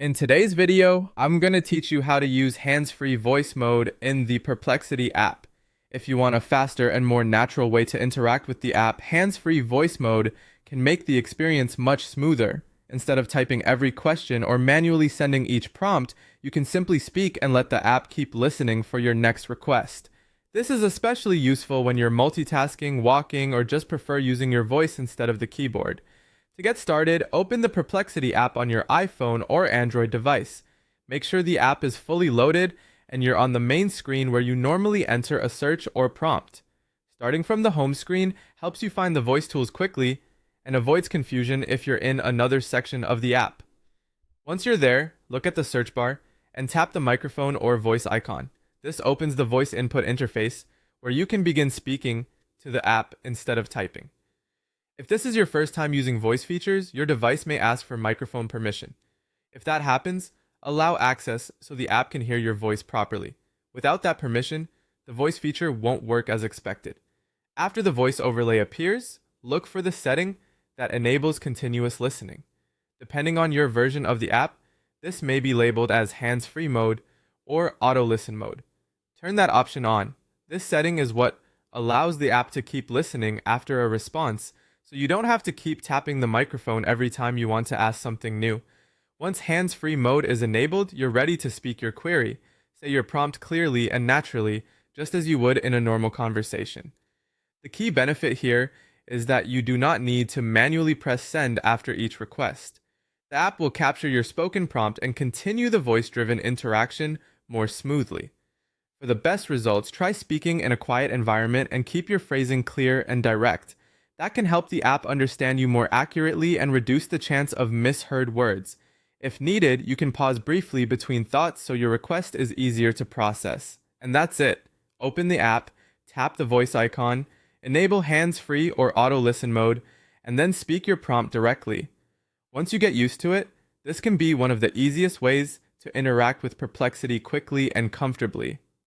In today's video, I'm going to teach you how to use hands-free voice mode in the Perplexity app. If you want a faster and more natural way to interact with the app, hands-free voice mode can make the experience much smoother. Instead of typing every question or manually sending each prompt, you can simply speak and let the app keep listening for your next request. This is especially useful when you're multitasking, walking, or just prefer using your voice instead of the keyboard. To get started, open the Perplexity app on your iPhone or Android device. Make sure the app is fully loaded and you're on the main screen where you normally enter a search or prompt. Starting from the home screen helps you find the voice tools quickly and avoids confusion if you're in another section of the app. Once you're there, look at the search bar and tap the microphone or voice icon. This opens the voice input interface where you can begin speaking to the app instead of typing. If this is your first time using voice features, your device may ask for microphone permission. If that happens, allow access so the app can hear your voice properly. Without that permission, the voice feature won't work as expected. After the voice overlay appears, look for the setting that enables continuous listening. Depending on your version of the app, this may be labeled as hands-free mode or auto-listen mode. Turn that option on. This setting is what allows the app to keep listening after a response, so you don't have to keep tapping the microphone every time you want to ask something new. Once hands-free mode is enabled, you're ready to speak your query. Say your prompt clearly and naturally, just as you would in a normal conversation. The key benefit here is that you do not need to manually press send after each request. The app will capture your spoken prompt and continue the voice-driven interaction more smoothly. For the best results, try speaking in a quiet environment and keep your phrasing clear and direct. That can help the app understand you more accurately and reduce the chance of misheard words. If needed, you can pause briefly between thoughts so your request is easier to process. And that's it. Open the app, tap the voice icon, enable hands-free or auto-listen mode, and then speak your prompt directly. Once you get used to it, this can be one of the easiest ways to interact with Perplexity quickly and comfortably.